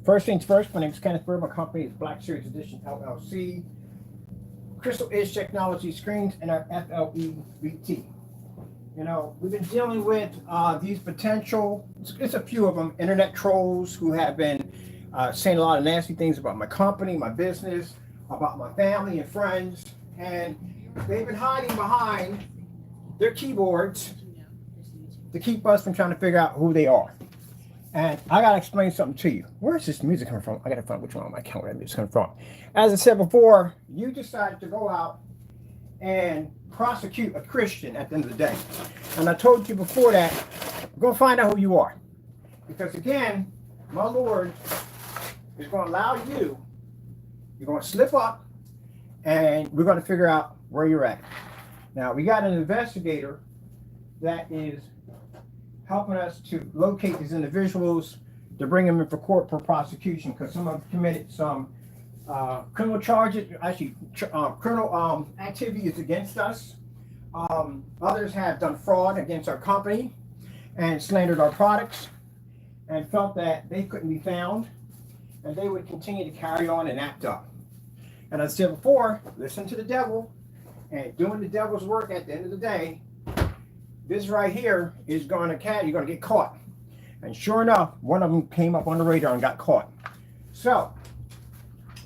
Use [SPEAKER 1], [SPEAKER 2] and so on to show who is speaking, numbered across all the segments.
[SPEAKER 1] First things first, my name is Kenneth Bird. My company is Black Series Edition LLC. Crystal Edge Technology Screens and our FLEVT. You know, we've been dealing with these potential, it's a few of them, internet trolls who have been saying a lot of nasty things about my company, my business, about my family and friends. And they've been hiding behind their keyboards to keep us from trying to figure out who they are. And I gotta explain something to you. Where's this music coming from? I gotta find which one on my account where it's coming from. As I said before, you decided to go out and prosecute a Christian at the end of the day. And I told you before that, we're gonna find out who you are. Because again, my Lord is gonna allow you, you're gonna slip up, and we're gonna figure out where you're at. Now, we got an investigator that is helping us to locate these individuals to bring them in for court for prosecution because some of them committed some criminal charges, actually criminal activities against us. Others have done fraud against our company and slandered our products and felt that they couldn't be found and they would continue to carry on and act up. And as I said before, listen to the devil and doing the devil's work at the end of the day. This right here is going to you're going to get caught. And sure enough, one of them came up on the radar and got caught. So,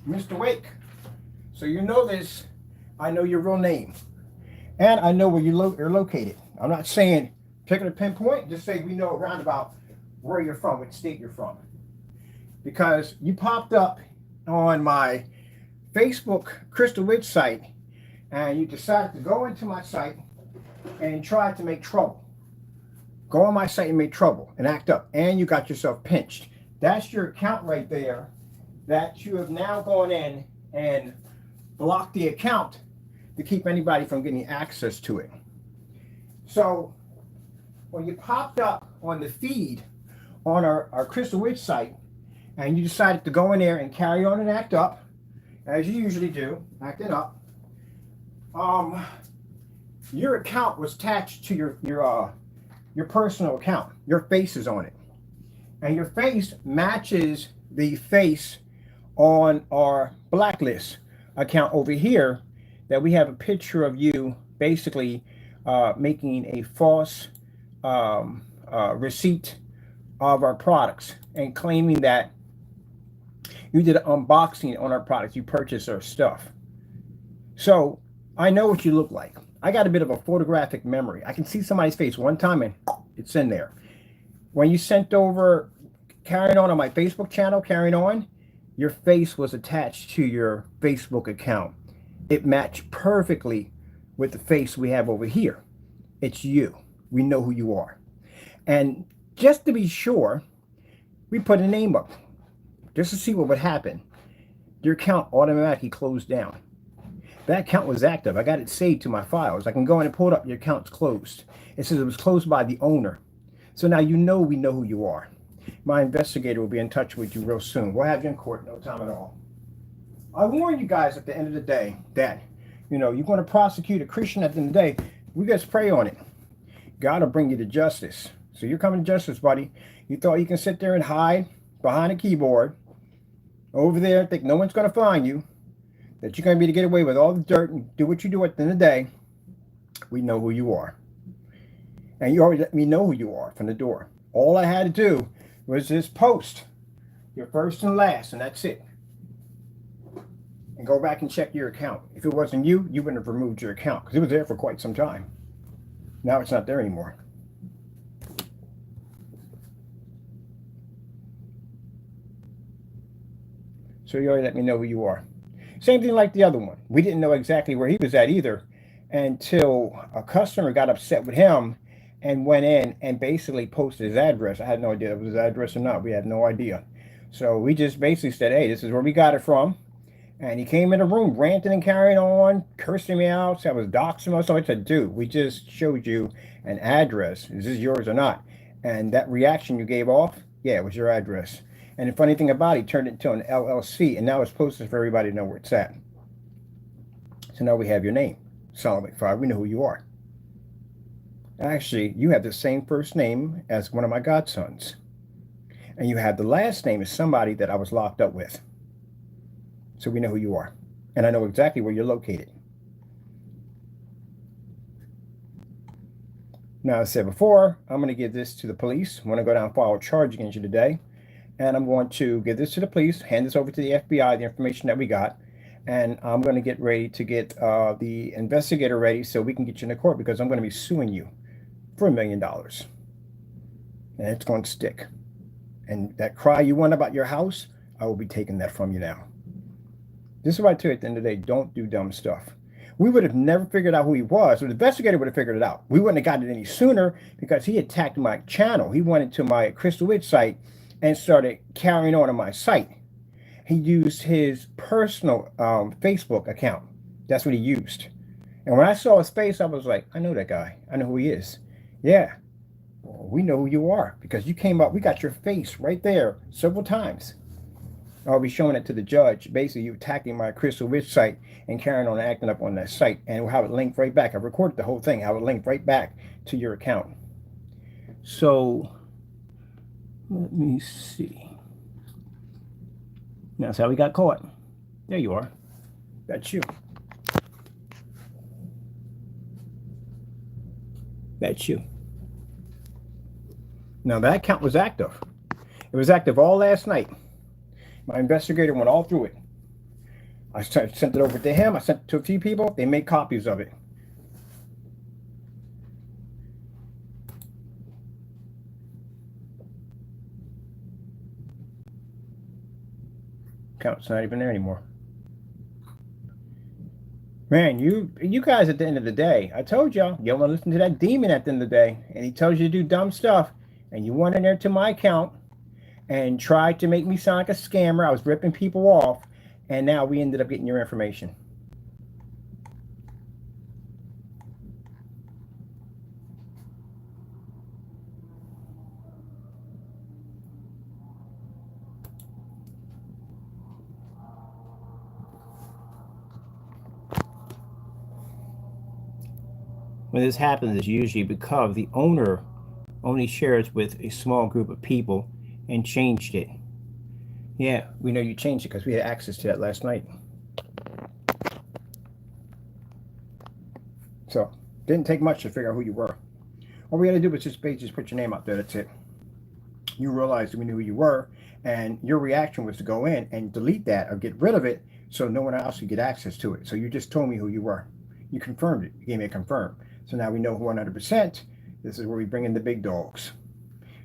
[SPEAKER 1] Mr. Wake, so you know this, I know your real name. And I know where you're located. I'm not saying pick a pinpoint, just say we know around about where you're from, what state you're from. Because you popped up on my Facebook Crystal Witch site and you decided to go into my site and try to make trouble. Go on my site and make trouble and act up. And you got yourself pinched. That's your account right there that you have now gone in and blocked the account to keep anybody from getting access to it. So when you popped up on the feed on our Crystal Witch site and you decided to go in there and carry on and act up, as you usually do, acting up, your account was attached to your personal account. Your face is on it. And your face matches the face on our blacklist account over here that we have a picture of you basically making a false receipt of our products and claiming that you did an unboxing on our products. You purchased our stuff. So I know what you look like. I got a bit of a photographic memory. I can see somebody's face one time and it's in there. When you sent over carrying on my Facebook channel, carrying on, your face was attached to your Facebook account. It matched perfectly with the face we have over here. It's you. We know who you are. And just to be sure, we put a name up just to see what would happen. Your account automatically closed down. That account was active. I got it saved to my files. I can go in and pull it up. Your account's closed. It says it was closed by the owner. So now you know we know who you are. My investigator will be in touch with you real soon. We'll have you in court no time at all. I warn you guys at the end of the day that, you know, you're going to prosecute a Christian at the end of the day. We just pray on it. God will bring you to justice. So you're coming to justice, buddy. You thought you can sit there and hide behind a keyboard over there, think no one's going to find you, that you're going to be able to get away with all the dirt and do what you do at the end of the day. We know who you are. And you already let me know who you are from the door. All I had to do was just post your first and last, and that's it. And go back and check your account. If it wasn't you, you wouldn't have removed your account because it was there for quite some time. Now it's not there anymore. So you already let me know who you are. Same thing like the other one. We didn't know exactly where he was at either until a customer got upset with him and went in and basically posted his address. I had no idea if it was his address or not. We had no idea. So we just basically said, hey, this is where we got it from. And he came in the room ranting and carrying on, cursing me out, said I was doxing myself. So I said, dude, we just showed you an address. Is this yours or not? And that reaction you gave off, yeah, it was your address. And the funny thing about it, he turned it into an LLC, and now it's posted for everybody to know where it's at. So now we have your name, Solomon5. We know who you are. Actually, you have the same first name as one of my godsons. And you have the last name is somebody that I was locked up with. So we know who you are. And I know exactly where you're located. Now, as I said before, I'm going to give this to the police. I'm going to go down and file a charge against you today. And I'm going to give this to the police, hand this over to the FBI, the information that we got. And I'm going to get ready to get the investigator ready so we can get you into court, because I'm going to be suing you for $1 million. And it's going to stick. And that cry you want about your house, I will be taking that from you now. This is what I tell you at the end of the day: don't do dumb stuff. We would have never figured out who he was, or the investigator would have figured it out. We wouldn't have gotten it any sooner, because he attacked my channel. He went into my Crystal Witch site and started carrying on my site. He used his personal Facebook account. That's what he used. And when I saw his face, I was like, I know that guy. I know who he is. Yeah, well, we know who you are, because you came up. We got your face right there several times. I'll be showing it to the judge. Basically, you attacking my Crystal Witch site and carrying on and acting up on that site. And we'll have it linked right back. I recorded the whole thing. Have it linked right back to your account. So, let me see. That's how we got caught. There you are. That's you. That's you. Now, that account was active. It was active all last night. My investigator went all through it. I sent it over to him. I sent it to a few people. They made copies of it. Account's not even there anymore. Man, you guys, at the end of the day, I told y'all, you don't want to listen to that demon at the end of the day. And he tells you to do dumb stuff. And you went in there to my account and tried to make me sound like a scammer. I was ripping people off, and now we ended up getting your information. When this happens, it's usually because the owner only shares with a small group of people and changed it. Yeah, we know you changed it because we had access to that last night. So, didn't take much to figure out who you were. All we had to do was just basically put your name out there. That's it. You realized we knew who you were, and your reaction was to go in and delete that or get rid of it so no one else could get access to it. So you just told me who you were. You confirmed it. You gave me a confirm. So now we know 100%. This is where we bring in the big dogs.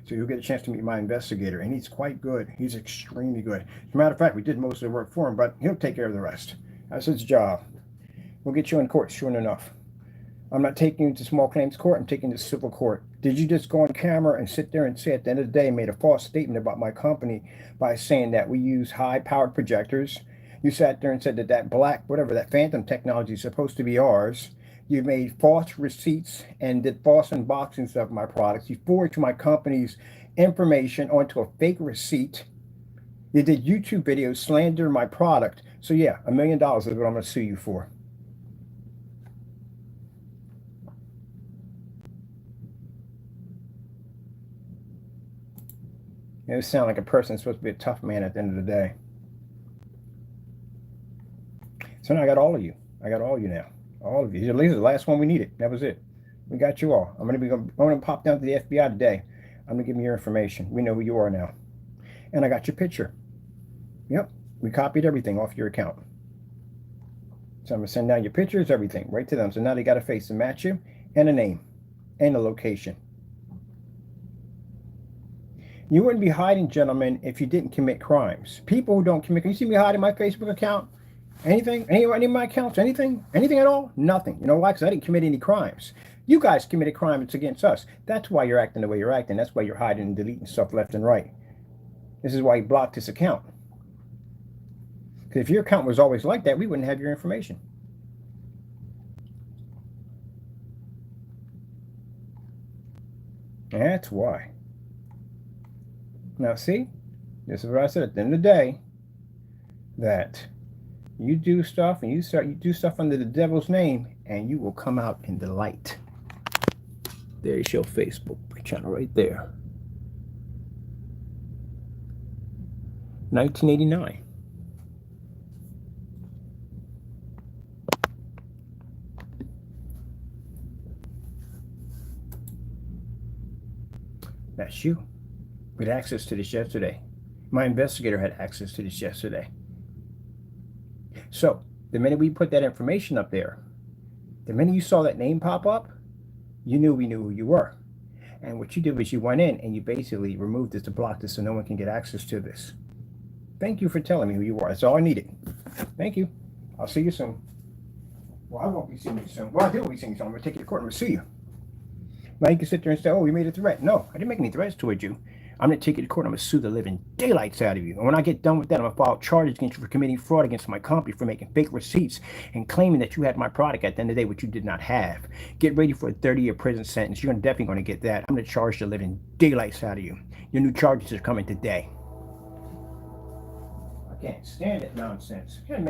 [SPEAKER 1] So you'll get a chance to meet my investigator, and he's quite good. He's extremely good. As a matter of fact, we did most of the work for him, but he'll take care of the rest. That's his job. We'll get you in court soon enough. I'm not taking you to small claims court. I'm taking you to civil court. Did you just go on camera and sit there and say at the end of the day, made a false statement about my company by saying that we use high-powered projectors? You sat there and said that that black, whatever, that phantom technology is supposed to be ours. You made false receipts and did false unboxings of my products. You forged my company's information onto a fake receipt. You did YouTube videos slandering my product. So yeah, $1 million is what I'm going to sue you for. You sound like a person supposed to be a tough man at the end of the day. So now I got all of you. I got all of you now. All of you. At least the last one we needed. That was it. We got you all. I'm going to pop down to the FBI today. I'm going to give you your information. We know who you are now. And I got your picture. Yep. We copied everything off your account. So I'm going to send down your pictures, everything, right to them. So now they got a face to match you, and a name, and a location. You wouldn't be hiding, gentlemen, if you didn't commit crimes. People who don't commit, can you see me hiding my Facebook account? Anything? Any of my accounts? Anything? Anything at all? Nothing. You know why? Because I didn't commit any crimes. You guys committed crimes against us. That's why you're acting the way you're acting. That's why you're hiding and deleting stuff left and right. This is why you blocked this account. Because if your account was always like that, we wouldn't have your information. That's why. Now see, this is what I said at the end of the day, that you do stuff and you do stuff under the devil's name, and you will come out in the light. There's your Facebook channel right there. 1989. That's you. We had access to this yesterday. My investigator had access to this yesterday. So the minute we put that information up there, the minute you saw that name pop up, you knew we knew who you were. And what you did was you went in and you basically removed this to block this so no one can get access to this. Thank you for telling me who you are. That's all I needed. Thank you. I'll see you soon. Well, I won't be seeing you soon. Well, I will be seeing you soon. I'm going to take you to court. I'm going to sue you. Now you can sit there and say, oh, you made a threat. No, I didn't make any threats towards you. I'm going to take you to court. I'm going to sue the living daylights out of you. And when I get done with that, I'm going to file charges against you for committing fraud against my company, for making fake receipts and claiming that you had my product at the end of the day, which you did not have. Get ready for a 30-year prison sentence. You're definitely going to get that. I'm going to charge the living daylights out of you. Your new charges are coming today. I can't stand that nonsense. You can't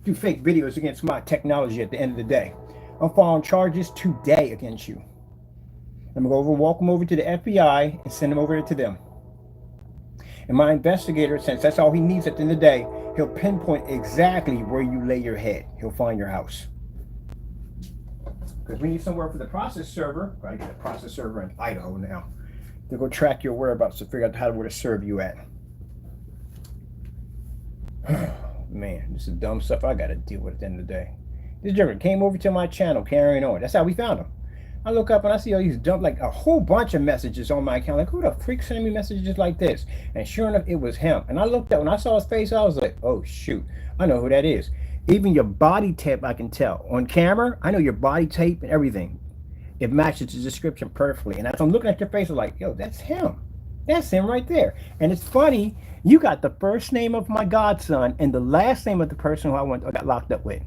[SPEAKER 1] do fake videos against my technology at the end of the day. I'm filing charges today against you. I'm going to walk them over to the FBI and send them over to them. And my investigator, since that's all he needs at the end of the day, he'll pinpoint exactly where you lay your head. He'll find your house. Because we need somewhere for the process server. I get a process server in Idaho now. They'll go track your whereabouts to figure out where to serve you at. Man, this is dumb stuff I got to deal with at the end of the day. This jerk came over to my channel carrying on. That's how we found him. I look up and I see all these like a whole bunch of messages on my account. Like, who the freak sending me messages like this? And sure enough, it was him. And I looked up, when I saw his face, I was like, oh shoot, I know who that is. Even your body tape, I can tell. On camera, I know your body tape and everything. It matches the description perfectly. And as I'm looking at your face, I'm like, yo, that's him. That's him right there. And it's funny, you got the first name of my godson and the last name of the person who I got locked up with.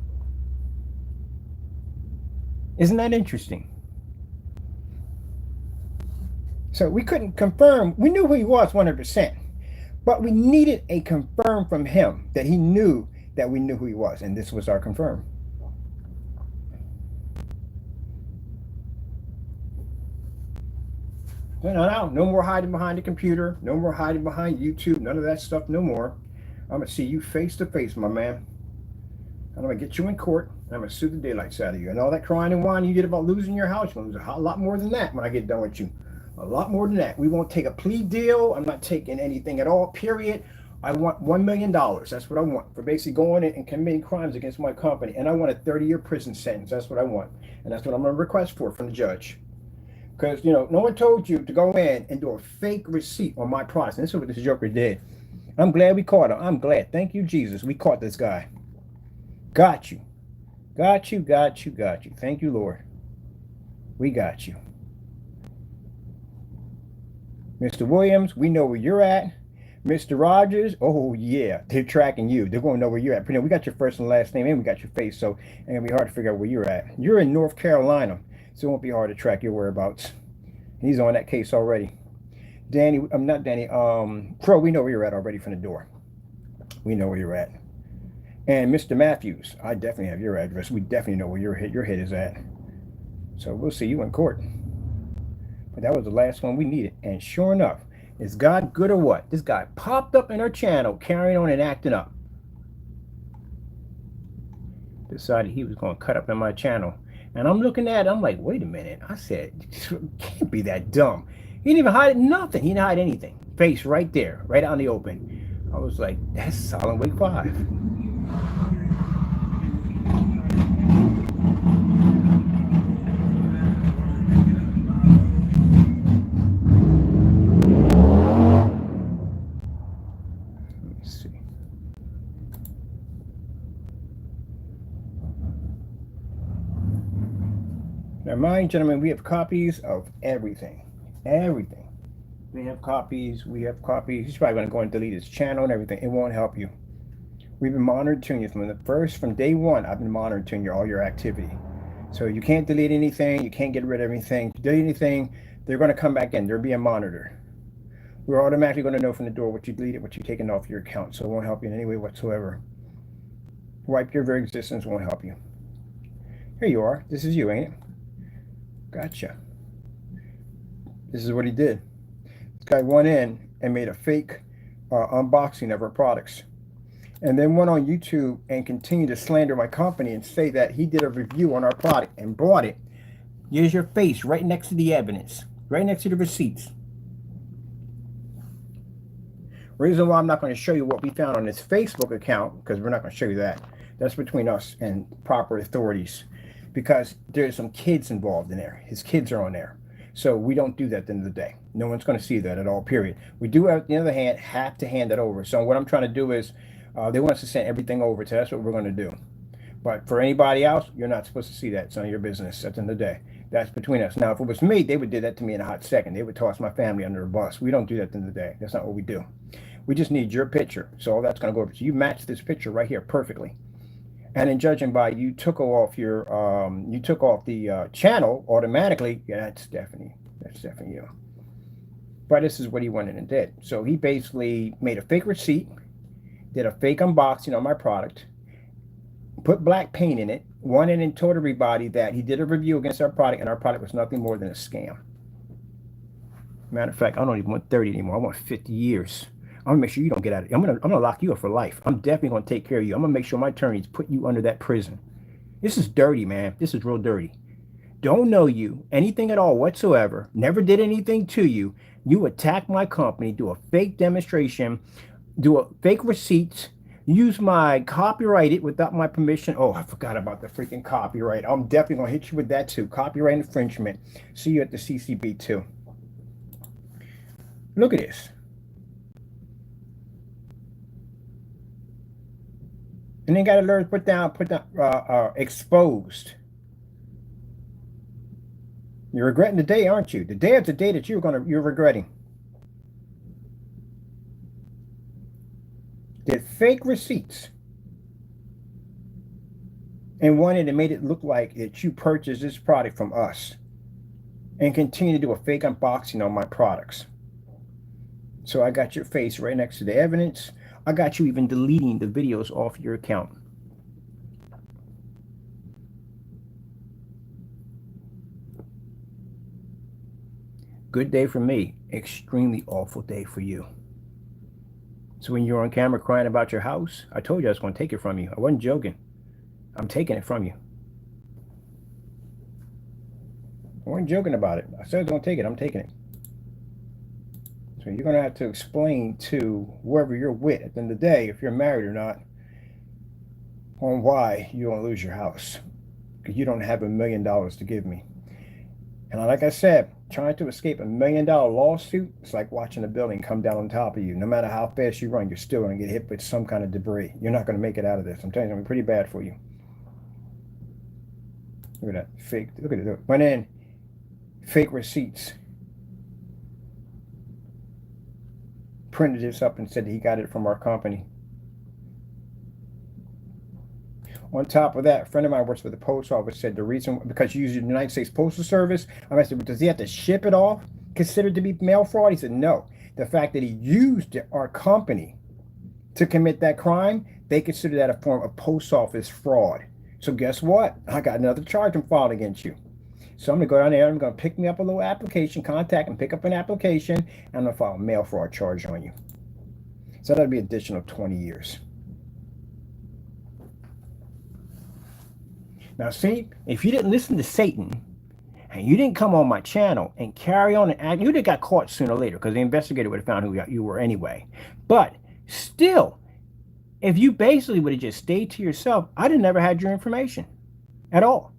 [SPEAKER 1] Isn't that interesting? So we couldn't confirm. We knew who he was 100%, but we needed a confirm from him that he knew that we knew who he was, and this was our confirm. No more hiding behind the computer. No more hiding behind YouTube. None of that stuff. No more. I'm gonna see you face to face, my man. I'm gonna get you in court. And I'm gonna sue the daylights out of you. And all that crying and whining you did about losing your house, you're gonna lose a lot more than that when I get done with you. A lot more than that. We won't take a plea deal. I'm not taking anything at all, period. I want $1 million. That's what I want for basically going in and committing crimes against my company. And I want a 30-year prison sentence. That's what I want. And that's what I'm going to request for from the judge. Because, you know, no one told you to go in and do a fake receipt on my products. And this is what this joker did. I'm glad we caught him. I'm glad. Thank you, Jesus. We caught this guy. Got you. Got you, got you, got you. Thank you, Lord. We got you. Mr. Williams, we know where you're at. Mr. Rogers, oh yeah, they're tracking you. They're going to know where you're at. We got your first and last name and we got your face, so it's going to be hard to figure out where you're at. You're in North Carolina, so it won't be hard to track your whereabouts. He's on that case already. Crow, we know where you're at already from the door. We know where you're at. And Mr. Matthews, I definitely have your address. We definitely know where your head is at. So we'll see you in court. But that was the last one we needed. And sure enough, is God good or what? This guy popped up in our channel, carrying on and acting up. Decided he was going to cut up in my channel. And I'm looking at it, I'm like, wait a minute. I said, can't be that dumb. He didn't even hide nothing. He didn't hide anything. Face right there, right out in the open. I was like, that's Silent Wake 5. Now, mind, gentlemen, we have copies of everything. Everything. They have copies. We have copies. He's probably going to go and delete his channel and everything. It won't help you. We've been monitoring you from day one. I've been monitoring all your activity. So you can't delete anything. You can't get rid of anything. If you delete anything, they're going to come back in. They're being monitored. We're automatically going to know from the door what you deleted, what you've taken off your account. So it won't help you in any way whatsoever. Wipe your very existence won't help you. Here you are. This is you, ain't it? Gotcha. This is what he did. This guy went in and made a fake unboxing of our products. And then went on YouTube and continued to slander my company and say that he did a review on our product and bought it. Here's your face right next to the evidence, right next to the receipts. Reason why I'm not going to show you what we found on his Facebook account, because we're not going to show you that. That's between us and proper authorities, because there's some kids involved in there. His kids are on there. So we don't do that at the end of the day. No one's going to see that at all, period. We do, on the other hand, have to hand it over. So what I'm trying to do is, they want us to send everything over to us. That's what we're going to do. But for anybody else, you're not supposed to see that. It's none of your business at the end of the day. That's between us. Now, if it was me, they would do that to me in a hot second. They would toss my family under a bus. We don't do that at the end of the day. That's not what we do. We just need your picture. So all that's going to go over. So you match this picture right here perfectly. And in judging by you took off the channel automatically. Yeah, that's Stephanie. That's definitely you. But this is what he went in and did. So he basically made a fake receipt, did a fake unboxing on my product, put black paint in it, went in and told everybody that he did a review against our product, and our product was nothing more than a scam. Matter of fact, I don't even want 30 anymore. I want 50 years. I'm gonna make sure you don't get out of it. I'm gonna lock you up for life. I'm definitely gonna take care of you. I'm gonna make sure my attorneys put you under that prison. This is dirty, man. This is real dirty. Don't know you, anything at all whatsoever, never did anything to you. You attack my company, do a fake demonstration, do a fake receipts, use my copyrighted without my permission. Oh, I forgot about the freaking copyright. I'm definitely gonna hit you with that too. Copyright infringement. See you at the CCB too. Look at this. And then got to learn put down exposed. You're regretting the day, aren't you? The day of the day that you're regretting. Did fake receipts and wanted and made it look like that you purchased this product from us, and continue to do a fake unboxing on my products. So I got your face right next to the evidence. I got you even deleting the videos off your account. Good day for me, extremely awful day for you. So when you're on camera crying about your house, I told you I was going to take it from you. I wasn't joking. I'm taking it from you. I wasn't joking about it. I said I was going to take it. I'm taking it. So you're going to have to explain to whoever you're with at the end of the day, if you're married or not, on why you're going to lose your house. Because you don't have $1 million to give me. And like I said, trying to escape $1 million lawsuit, it's like watching a building come down on top of you. No matter how fast you run, you're still going to get hit with some kind of debris. You're not going to make it out of this. I'm telling you, it's going to be pretty bad for you. Look at that. Fake. Look at it. Went in. Fake receipts. Printed this up and said that he got it from our company. On top of that, a friend of mine works for the post office, said the reason, because you use the United States Postal Service, I said, does he have to ship it off, considered to be mail fraud? He said, no. The fact that he used our company to commit that crime, they consider that a form of post office fraud. So guess what? I got another charge filed against you. So I'm going to go down there, I'm going to pick me up a little application, contact and pick up an application, and I'm going to file a mail fraud charge on you. So that'll be an additional 20 years. Now see, if you didn't listen to Satan, and you didn't come on my channel and carry on and act, you'd have got caught sooner or later, because the investigator would have found who you were anyway. But still, if you basically would have just stayed to yourself, I'd have never had your information at all.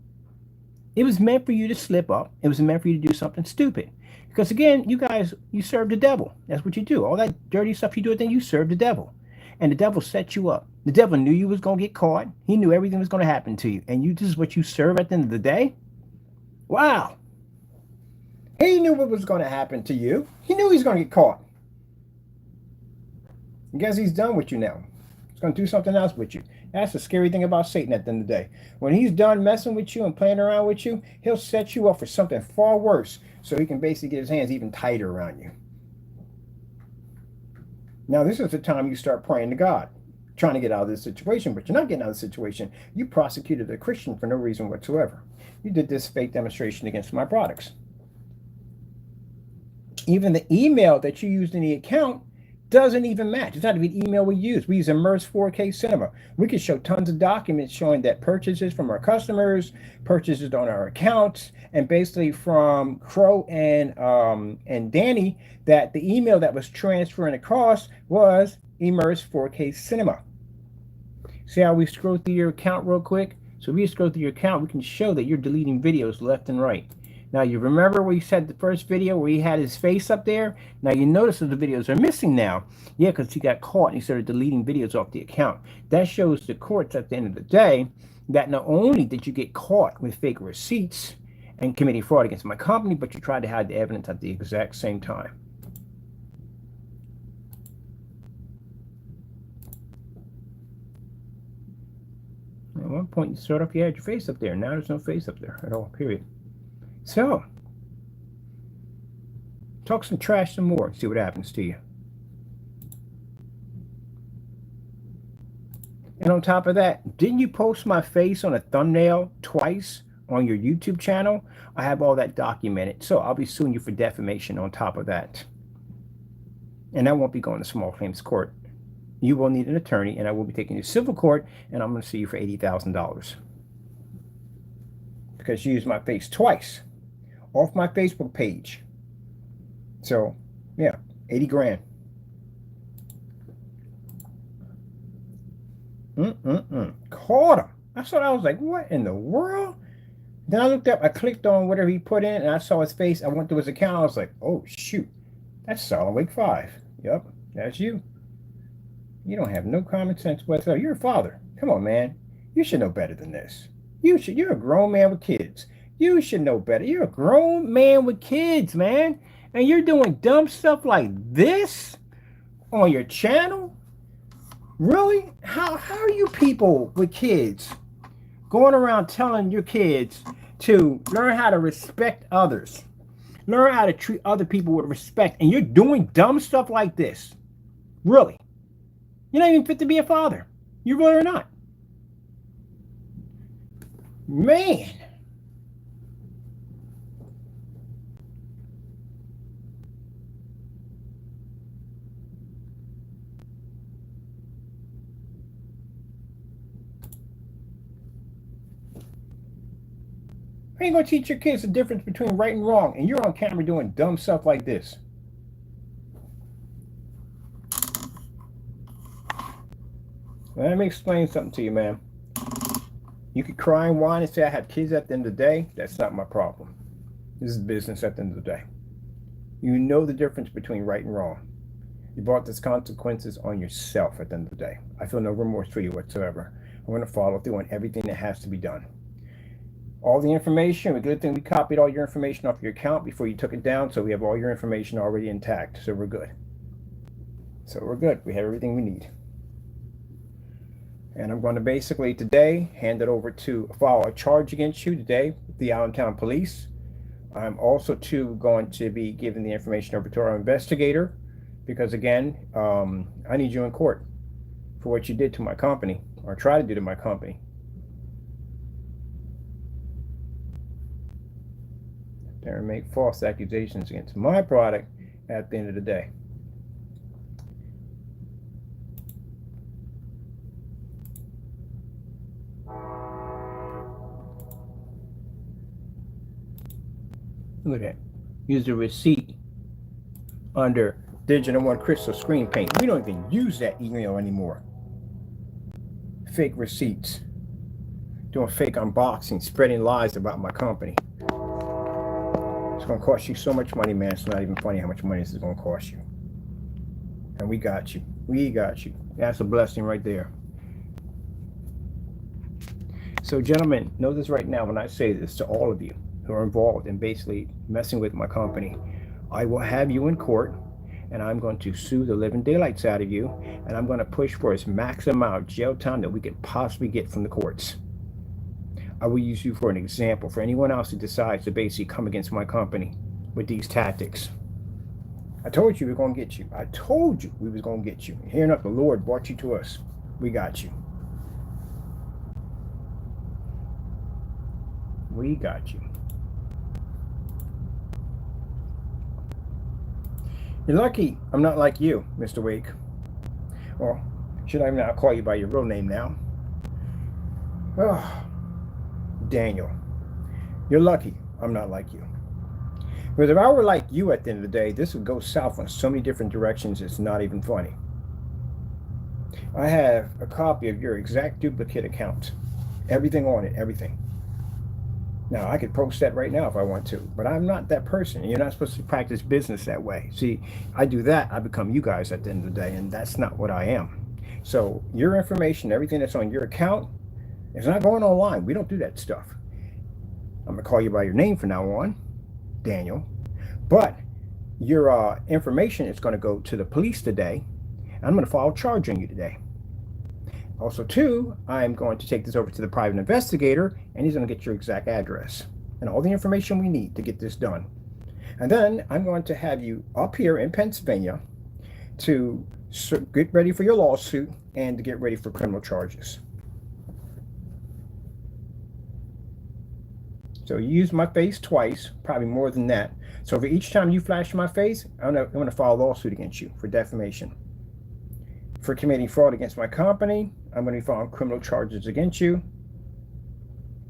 [SPEAKER 1] It was meant for you to slip up. It was meant for you to do something stupid. Because again, you guys, you serve the devil. That's what you do. All that dirty stuff you do, then you serve the devil. And the devil set you up. The devil knew you was going to get caught. He knew everything was going to happen to you. And this is what you serve at the end of the day? Wow. He knew what was going to happen to you. He knew he was going to get caught. I guess he's done with you now. He's going to do something else with you. That's the scary thing about Satan at the end of the day. When he's done messing with you and playing around with you, he'll set you up for something far worse, so he can basically get his hands even tighter around you. Now, this is the time you start praying to God, trying to get out of this situation, but you're not getting out of the situation. You prosecuted a Christian for no reason whatsoever. You did this fake demonstration against my products. Even the email that you used in the account doesn't even match. It's not even the email we use. We use Immerse 4K Cinema. We can show tons of documents showing that purchases from our customers, purchases on our accounts, and basically from Crow and Danny, that the email that was transferring across was Immerse 4K Cinema. See how we scroll through your account real quick? So if we scroll through your account, we can show that you're deleting videos left and right. Now, you remember we said the first video where he had his face up there? Now, you notice that the videos are missing now. Yeah, because he got caught and he started deleting videos off the account. That shows the courts at the end of the day that not only did you get caught with fake receipts and committing fraud against my company, but you tried to hide the evidence at the exact same time. At one point, you sort of, you had your face up there. Now there's no face up there at all, period. So, talk some trash some more and see what happens to you. And on top of that, didn't you post my face on a thumbnail twice on your YouTube channel? I have all that documented. So I'll be suing you for defamation on top of that. And I won't be going to small claims court. You will need an attorney, and I will be taking you to civil court, and I'm going to sue you for $80,000. Because you used my face twice off my Facebook page. So, yeah, 80 grand. Caught him. I thought, I was like, what in the world? Then I looked up, I clicked on whatever he put in, and I saw his face. I went to his account. I was like, oh, shoot. That's cybercrimes. Yep, that's you. You don't have no common sense whatsoever. You're a father. Come on, man. You should know better than this. You're a grown man with kids. You should know better. You're a grown man with kids, man. And you're doing dumb stuff like this on your channel? Really? How are you people with kids going around telling your kids to learn how to respect others? Learn how to treat other people with respect. And you're doing dumb stuff like this? Really? You're not even fit to be a father. You really are not. Man. I ain't gonna teach your kids the difference between right and wrong, and you're on camera doing dumb stuff like this. Let me explain something to you, man. You could cry and whine and say I have kids at the end of the day. That's not my problem. This is business at the end of the day. You know the difference between right and wrong. You brought these consequences on yourself at the end of the day. I feel no remorse for you whatsoever. I'm going to follow through on everything that has to be done. All the information, a good thing we copied all your information off your account before you took it down, so we have all your information already intact, so we're good. So we're good. We have everything we need. And I'm going to basically today hand it over to file a charge against you today with the Allentown Police. I'm also going to be giving the information over to our investigator because again, I need you in court for what you did to my company or try to do to my company. There and make false accusations against my product at the end of the day. Look at that. Use the receipt under Digital One Crystal Screen Paint. We don't even use that email anymore. Fake receipts. Doing fake unboxing, spreading lies about my company. It's going to cost you so much money, man. It's not even funny how much money this is going to cost you. And we got you. We got you. That's a blessing right there. So, gentlemen, know this right now when I say this to all of you who are involved in basically messing with my company. I will have you in court, and I'm going to sue the living daylights out of you, and I'm going to push for as maximum amount of jail time that we could possibly get from the courts. I will use you for an example for anyone else who decides to basically come against my company with these tactics. I told you we were going to get you. I told you we was going to get you. Here enough, the Lord brought you to us. We got you. We got you. You're lucky I'm not like you, Mr. Wake. Or should I now call you by your real name now? Oh, Daniel. You're lucky I'm not like you. Because if I were like you at the end of the day, this would go south in so many different directions, it's not even funny. I have a copy of your exact duplicate account. Everything on it, everything. Now, I could post that right now if I want to, but I'm not that person. You're not supposed to practice business that way. See, I do that, I become you guys at the end of the day, and that's not what I am. So your information, everything that's on your account, is not going online. We don't do that stuff. I'm going to call you by your name from now on, Daniel. But your information is going to go to the police today. I'm going to file a charge on you today. Also, too, I'm going to take this over to the private investigator, and he's going to get your exact address and all the information we need to get this done. And then I'm going to have you up here in Pennsylvania to get ready for your lawsuit and to get ready for criminal charges. So you use my face twice, probably more than that. So for each time you flash my face, I'm going to file a lawsuit against you for defamation. For committing fraud against my company, I'm going to be filing criminal charges against you.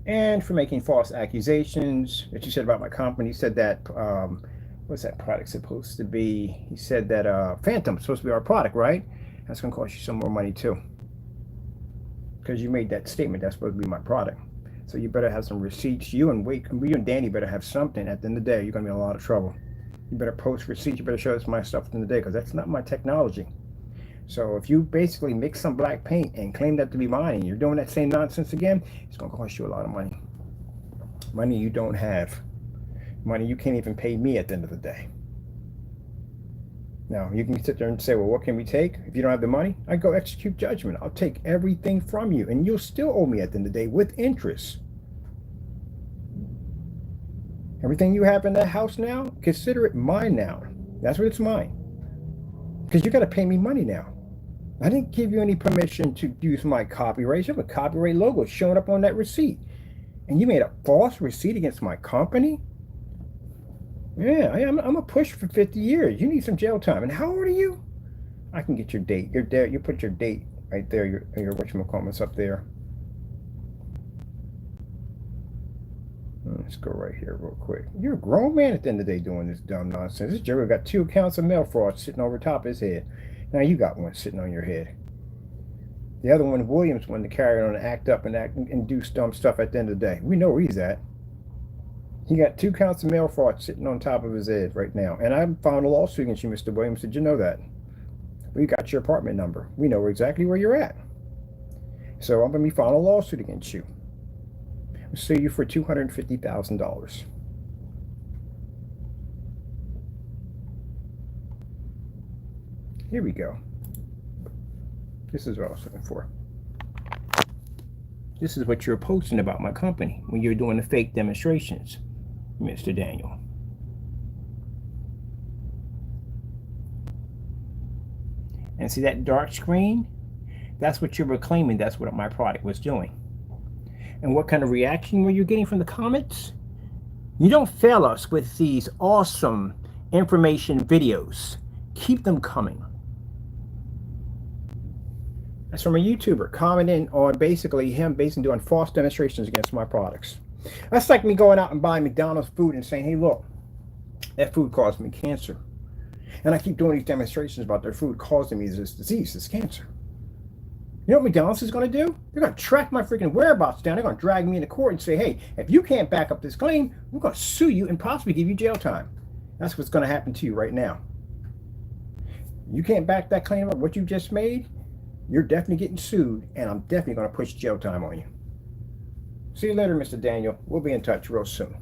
[SPEAKER 1] And for making false accusations that you said about my company. You said that, what's that product supposed to be? He said that Phantom is supposed to be our product, right? That's going to cost you some more money too. Because you made that statement that's supposed to be my product. So you better have some receipts. You and Danny better have something. At the end of the day, you're going to be in a lot of trouble. You better post receipts. You better show us my stuff at the end of the day, because that's not my technology. So if you basically mix some black paint and claim that to be mine, and you're doing that same nonsense again, it's going to cost you a lot of money. Money you don't have. Money you can't even pay me at the end of the day. Now, you can sit there and say, well, what can we take? If you don't have the money, I go execute judgment. I'll take everything from you, and you'll still owe me at the end of the day with interest. Everything you have in that house now, consider it mine now. That's what it's mine. Because you got to pay me money now. I didn't give you any permission to use my copyright. You have a copyright logo showing up on that receipt. And you made a false receipt against my company? Yeah, I'm a push for 50 years. You need some jail time. And how old are you? I can get your date. You're there. You put your date right there. Your whatchamacallit's up there. Let's go right here real quick. You're a grown man at the end of the day doing this dumb nonsense. This Jerry got 2 counts of mail fraud sitting over top of his head. Now you got one sitting on your head. The other one, Williams, wanted to carry on and act up and do dumb stuff at the end of the day. We know where he's at. He got 2 counts of mail fraud sitting on top of his head right now. And I found a lawsuit against you, Mr. Williams. Did you know that? We got your apartment number. We know exactly where you're at. So I'm going to be filing a lawsuit against you. I'll sue you for $250,000. Here we go. This is what I was looking for. This is what you're posting about my company when you're doing the fake demonstrations, Mr. Daniel. And see that dark screen? That's what you were claiming. That's what my product was doing. And what kind of reaction were you getting from the comments? You don't fail us with these awesome information videos. Keep them coming. That's from a YouTuber commenting on basically him doing false demonstrations against my products. That's like me going out and buying McDonald's food and saying, hey, look, that food caused me cancer. And I keep doing these demonstrations about their food causing me this disease, this cancer. You know what McDonald's is going to do? They're going to track my freaking whereabouts down. They're going to drag me into court and say, hey, if you can't back up this claim, we're going to sue you and possibly give you jail time. That's what's going to happen to you right now. You can't back that claim up, what you just made, you're definitely getting sued, and I'm definitely going to push jail time on you. See you later, Mr. Daniel. We'll be in touch real soon.